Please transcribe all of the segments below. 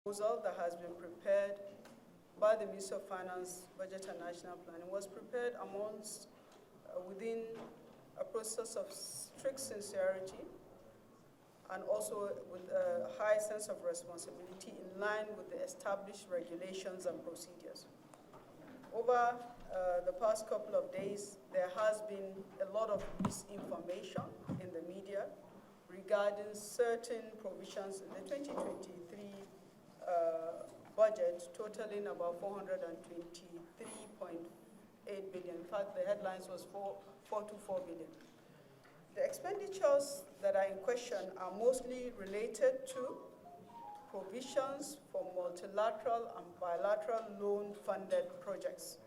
proposal that has been prepared by the Ministry of Finance, Budget and National Planning was prepared within a process of strict sincerity and also with a high sense of responsibility in line with the established regulations and procedures. Over the past couple of days, there has been a lot of misinformation in the media regarding certain provisions in the 2023 budget totaling about 423.8 billion. In fact, the headlines was 424 billion. The expenditures that are in question are mostly related to provisions for multilateral and bilateral loan-funded projects.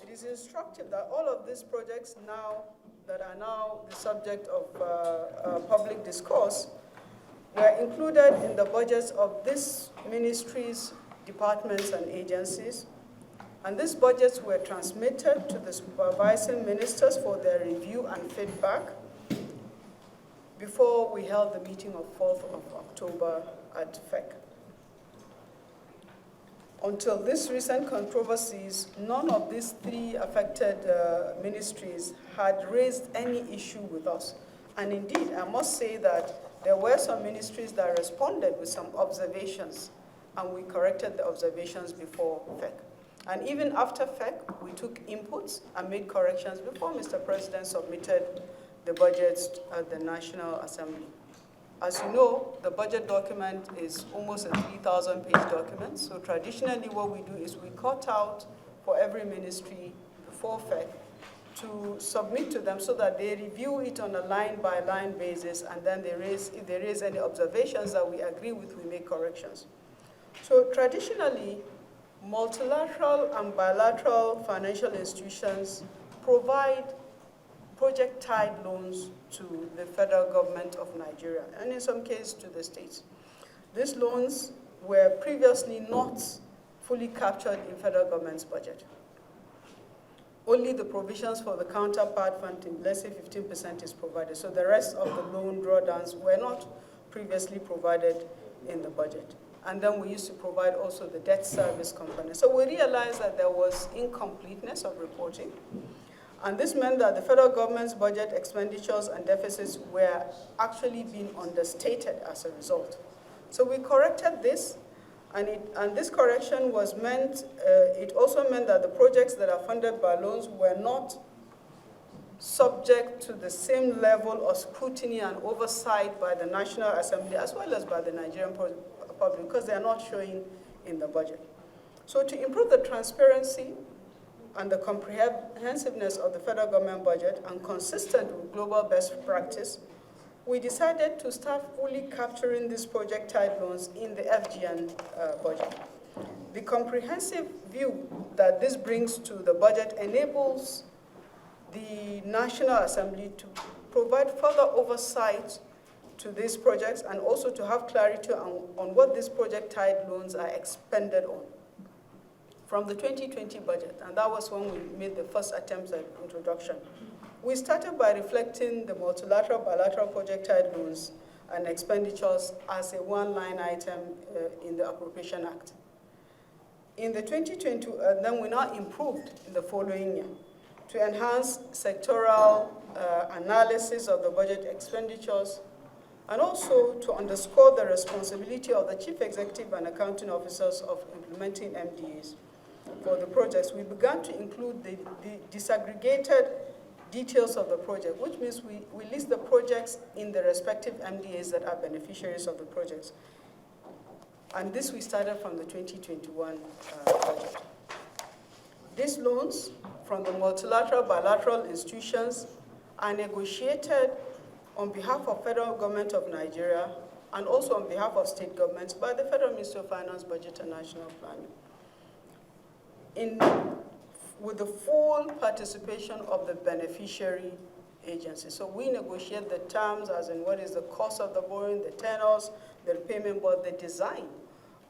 It is instructive that all of these projects that are now the subject of public discourse were included in the budgets of these ministries, departments, and agencies. And these budgets were transmitted to the supervising ministers for their review and feedback before we held the meeting of 4th of October at FEC. Until these recent controversies, none of these three affected ministries had raised any issue with us. And indeed, I must say that there were some ministries that responded with some observations, and we corrected the observations before FEC. And even after FEC, we took inputs and made corrections before Mr. President submitted the budgets at the National Assembly. As you know, the budget document is almost a 3,000-page document, so traditionally what we do is we cut out for every ministry before FEC to submit to them so that they review it on a line-by-line basis, and then if they raise any observations that we agree with, we make corrections. So traditionally, multilateral and bilateral financial institutions provide project-tied loans to the federal government of Nigeria, and in some cases to the states. These loans were previously not fully captured in federal government's budget. Only the provisions for the counterpart funding, let's say 15% is provided, so the rest of the loan drawdowns were not previously provided in the budget. And then we used to provide also the debt service component. So we realized that there was incompleteness of reporting. And this meant that the federal government's budget expenditures and deficits were actually being understated as a result. So we corrected this, and this correction was meant, it also meant that the projects that are funded by loans were not subject to the same level of scrutiny and oversight by the National Assembly as well as by the Nigerian public, because they are not showing in the budget. So to improve the transparency and the comprehensiveness of the federal government budget and consistent with global best practice, we decided to start fully capturing these project-tied loans in the FGN budget. The comprehensive view that this brings to the budget enables the National Assembly to provide further oversight to these projects and also to have clarity on what these project-tied loans are expended on from the 2020 budget, and that was when we made the first attempts at introduction. We started by reflecting the multilateral, bilateral project-tied loans and expenditures as a one-line item in the Appropriation Act. In the 2020, then we now improved in the following year to enhance sectoral analysis of the budget expenditures and also to underscore the responsibility of the chief executive and accounting officers of implementing MDAs. For the projects, we began to include the disaggregated details of the project, which means we list the projects in the respective MDAs that are beneficiaries of the projects. And this we started from the 2021 budget. These loans from the multilateral, bilateral institutions are negotiated on behalf of federal government of Nigeria and also on behalf of state governments by the Federal Ministry of Finance, Budget and National Planning, with the full participation of the beneficiary agency. So we negotiate the terms as in what is the cost of the borrowing, the tenors, the repayment, but the design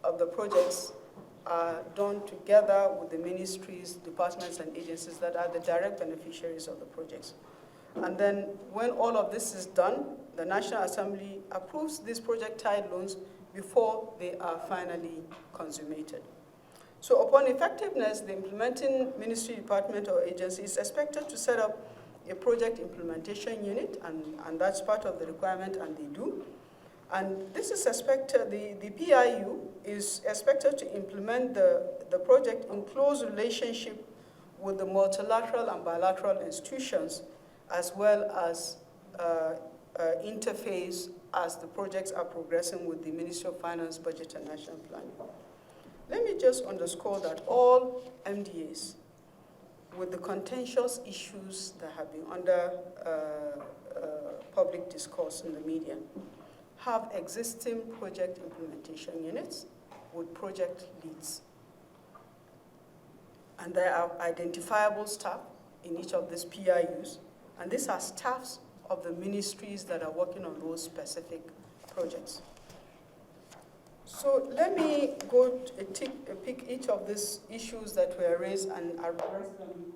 of the projects are done together with the ministries, departments, and agencies that are the direct beneficiaries of the projects. And then when all of this is done, the National Assembly approves these project-tied loans before they are finally consummated. So upon effectiveness, the implementing ministry, department, or agency is expected to set up a project implementation unit, and that's part of the requirement, and they do. And this is expected, the PIU is expected to implement the project in close relationship with the multilateral and bilateral institutions, as well as interface as the projects are progressing with the Ministry of Finance, Budget, and National Planning. Let me just underscore that all MDAs, with the contentious issues that have been under public discourse in the media, have existing project implementation units with project leads. And there are identifiable staff in each of these PIUs, and these are staffs of the ministries that are working on those specific projects. So let me go pick each of these issues that were raised and address them